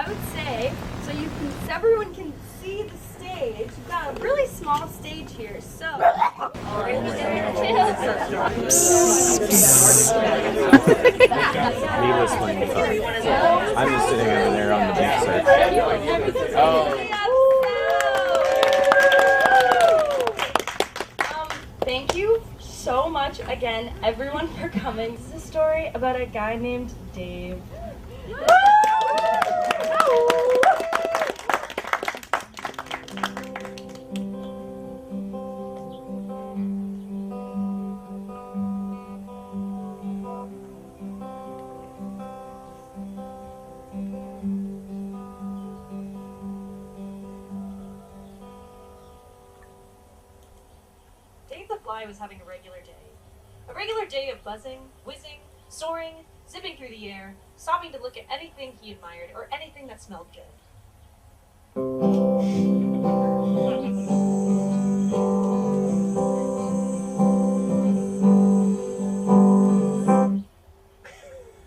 I would say, so everyone can see the stage. We've got a really small stage here, so. He was playing guitar. I'm just sitting over there on the bench side. Thank you so much again, everyone, for coming. This is a story about a guy named Dave. Dave the Fly was having a regular day. A regular day of buzzing, whizzing, soaring, zipping through the air, stopping to look at anything he admired or anything that smelled good.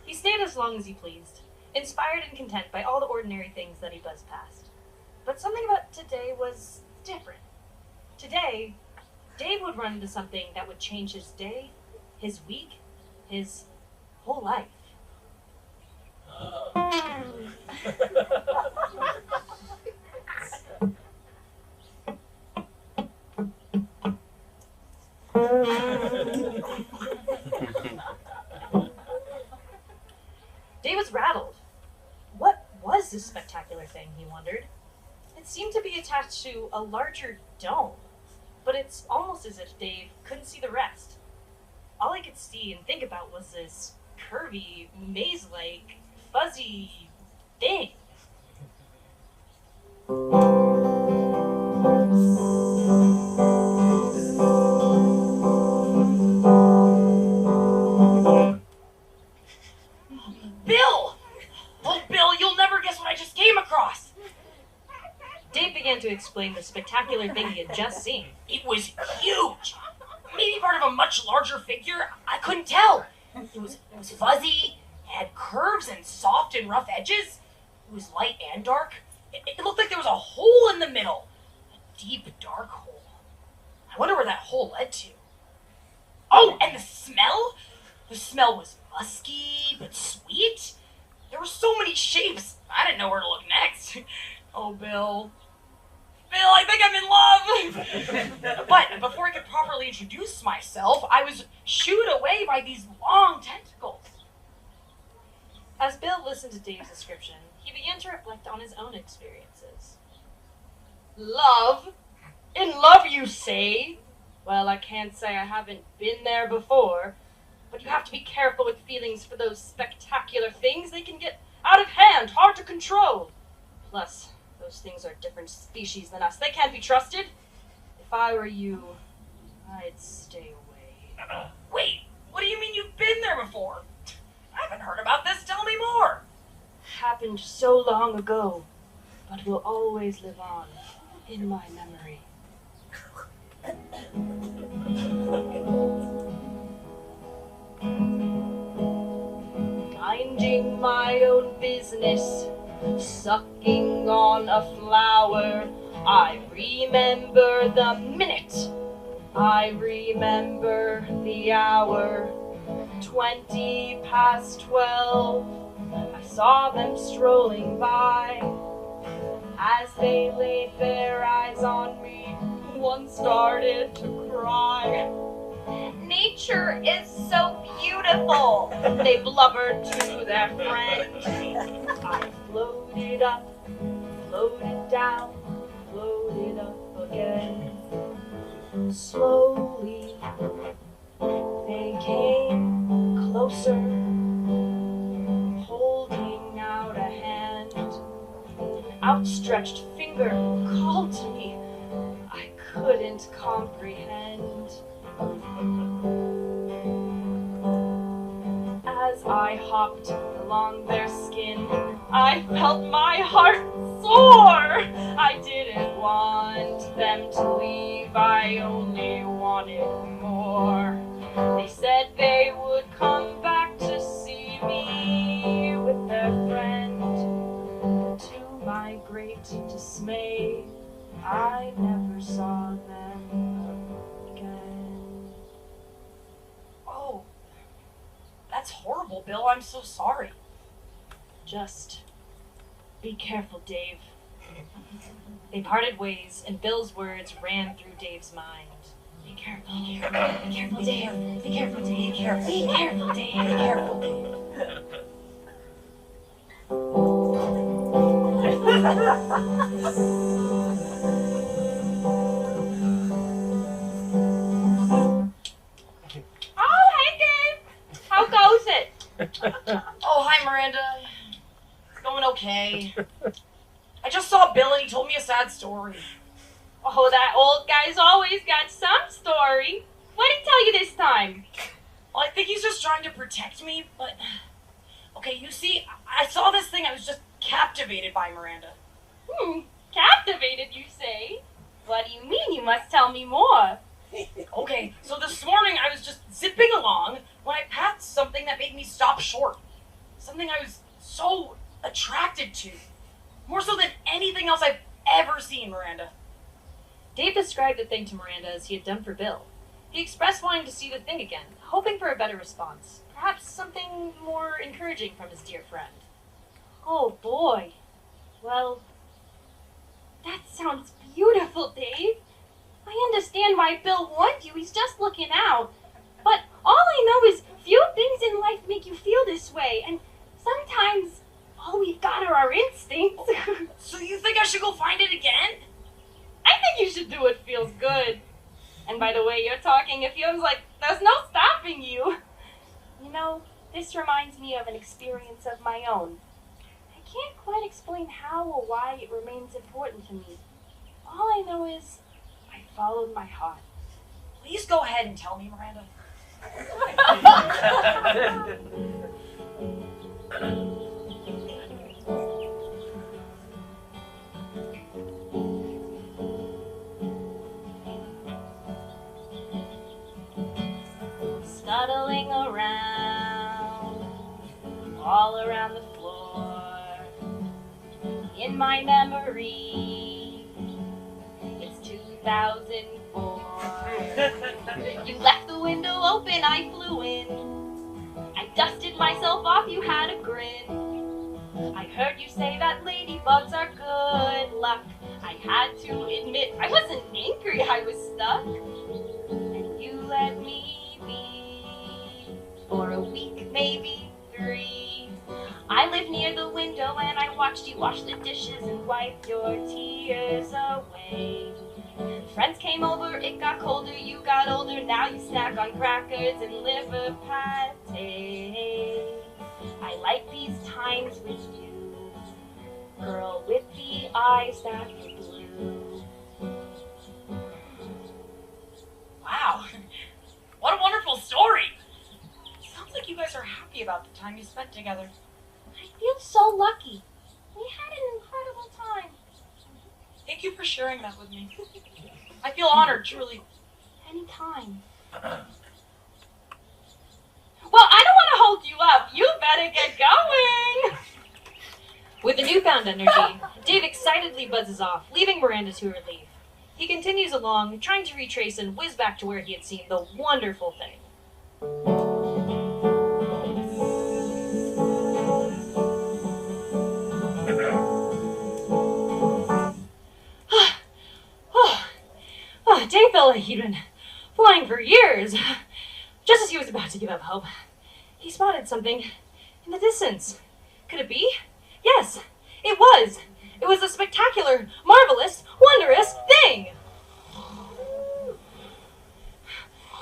He stayed as long as he pleased, inspired and content by all the ordinary things that he buzzed past. But something about today was different. Today, Dave would run into something that would change his day, his week, his whole life. Dave was rattled. What was this spectacular thing, he wondered? It seemed to be attached to a larger dome. But it's almost as if Dave couldn't see the rest. All he could see and think about was this curvy, maze-like, fuzzy thing. Bill! Oh, Bill, you'll never guess what I just came across! Dave began to explain the spectacular thing he had just seen. It was huge! Maybe part of a much larger figure? I couldn't tell. It was fuzzy, had curves and soft and rough edges. It was light and dark. It looked like there was a hole in the middle. A deep, dark hole. I wonder where that hole led to. Oh, and the smell? The smell was musky, but sweet. There were so many shapes. I didn't know where to look next. Oh, Bill. Bill, I think I'm in love! But before I could properly introduce myself, I was shooed away by these long tentacles. As Bill listened to Dave's description, he began to reflect on his own experiences. Love? In love, you say? Well, I can't say I haven't been there before, but you have to be careful with feelings for those spectacular things. They can get out of hand, hard to control. Plus, those things are different species than us. They can't be trusted. If I were you, I'd stay away. Wait, what do you mean you've been there before? I haven't heard about this. Tell me more. Happened so long ago, but will always live on in my memory. Minding my own business, sucking on a flower. I remember the minute, I remember the hour. 12:20, I saw them strolling by. As they laid their eyes on me, one started to cry. Nature is so beautiful, they blubbered to their friend. I floated up, floated down, floated up again. Slowly, they came closer, holding out a hand. Outstretched finger called to me. I couldn't comprehend. As I hopped along their skin, I felt my heart soar. I didn't want them to leave, I only wanted more. They said they would come back to see me with their friend. To great dismay, I never saw them again. Oh, that's horrible, Bill. I'm so sorry. Just be careful, Dave. They parted ways, and Bill's words ran through Dave's mind. Be careful, be careful, Dave. Be careful, Dave. Be careful, Dave. Be careful, Dave. Be careful, Dave. Oh, hey, Dave. How goes it? Oh, hi, Miranda. It's going okay. I just saw Bill and he told me a sad story. Oh, that old guy's always got some story. What'd he tell you this time? Well, I think he's just trying to protect me, but... Okay, you see, I saw this thing I was just captivated by, Miranda. Captivated, you say? What do you mean? You must tell me more. Okay, so this morning I was just zipping along when I passed something that made me stop short. Something I was so attracted to. More so than anything else I've ever seen, Miranda. Dave described the thing to Miranda as he had done for Bill. He expressed wanting to see the thing again, hoping for a better response. Perhaps something more encouraging from his dear friend. Oh, boy. Well, that sounds beautiful, Dave. I understand why Bill warned you. He's just looking out. But all I know is few things in life make you feel this way, and sometimes all we've got are our instincts. So you think I should go find it again? I think you should do what feels good. And by the way you're talking, it feels like there's no stopping you. You know, this reminds me of an experience of my own. I can't quite explain how or why it remains important to me. All I know is I followed my heart. Please go ahead and tell me, Miranda. Scuttling around, all around the floor, in my memory, it's 2004. You left the window open, I flew in, I dusted myself off, you had a grin. I heard you say that ladybugs are good luck. I had to admit, I wasn't angry, I was stuck. And you let me for a week, maybe 3. I lived near the window and I watched you wash the dishes and wipe your tears away. Friends came over, it got colder, you got older, now you snack on crackers and liver pate. I like these times with you, girl with the eyes that are blue. Wow, what a wonderful story. Sounds like you guys are happy about the time you spent together. I feel so lucky. We had an incredible time. Thank you for sharing that with me. I feel honored, truly. Anytime. Well, I don't want to hold you up. You better get going. With the newfound energy, Dave excitedly buzzes off, leaving Miranda to her leave. He continues along, trying to retrace and whiz back to where he had seen the wonderful thing. Dave felt like he'd been flying for years. Just as he was about to give up hope, he spotted something in the distance. Could it be? Yes, it was. It was a spectacular, marvelous, wondrous thing.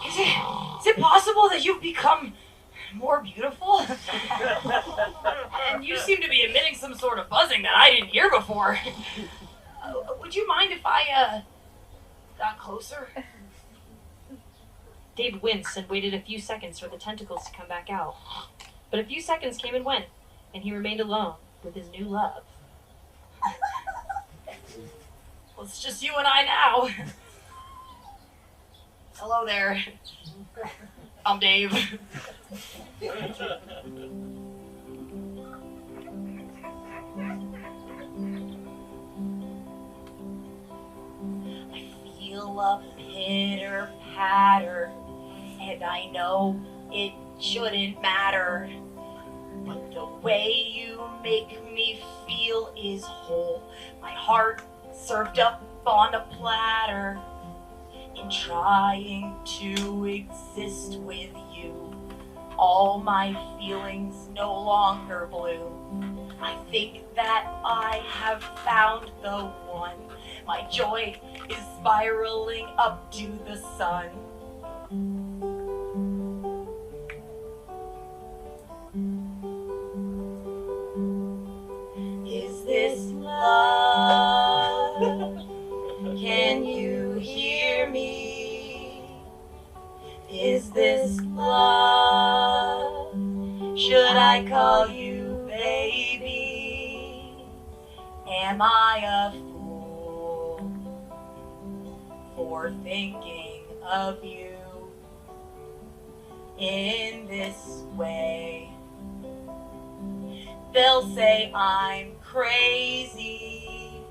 Is it possible that you've become more beautiful? And you seem to be emitting some sort of buzzing that I didn't hear before. Would you mind if I, got closer? Dave winced and waited a few seconds for the tentacles to come back out. But a few seconds came and went, and he remained alone with his new love. Well, it's just you and I now. Hello there. I'm Dave. feel a pitter-patter, and I know it shouldn't matter, but the way you make me feel is whole. My heart served up on a platter. In trying to exist with you, all my feelings no longer bloom. I think that I have found the one. My joy is spiraling up to the sun. Is this love? Can you hear me? Is this love? Should I call you baby? Am I a fool for thinking of you in this way? They'll say I'm crazy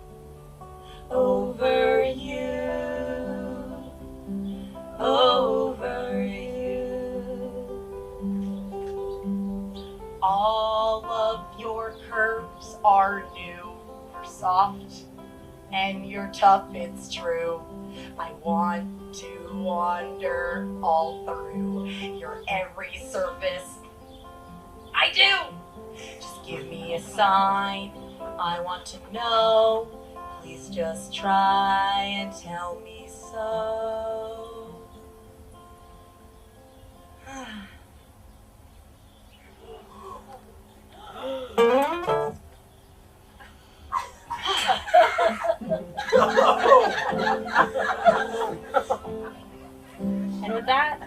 over you, over you. All of your curves are new. You're soft and you're tough, it's true. I want to wander all through your every surface. I do! Just give me a sign, I want to know. Please just try and tell me so. And with that,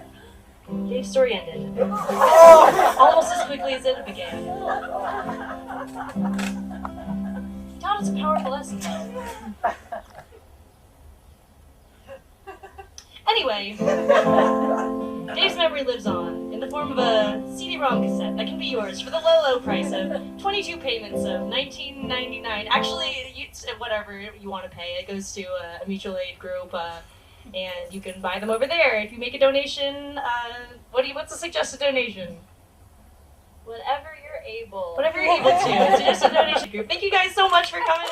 Dave's story ended. Almost as quickly as it began. He taught us a powerful lesson, though. Anyway, Dave's memory lives on in the form of a CD-ROM cassette that can be yours for the low price of 22 payments of $19.99. Actually, whatever you want to pay, it goes to a mutual aid group, and you can buy them over there. If you make a donation, what's a suggested donation? Whatever you're able. Whatever you're able to. Suggest a donation group. Thank you guys so much for coming.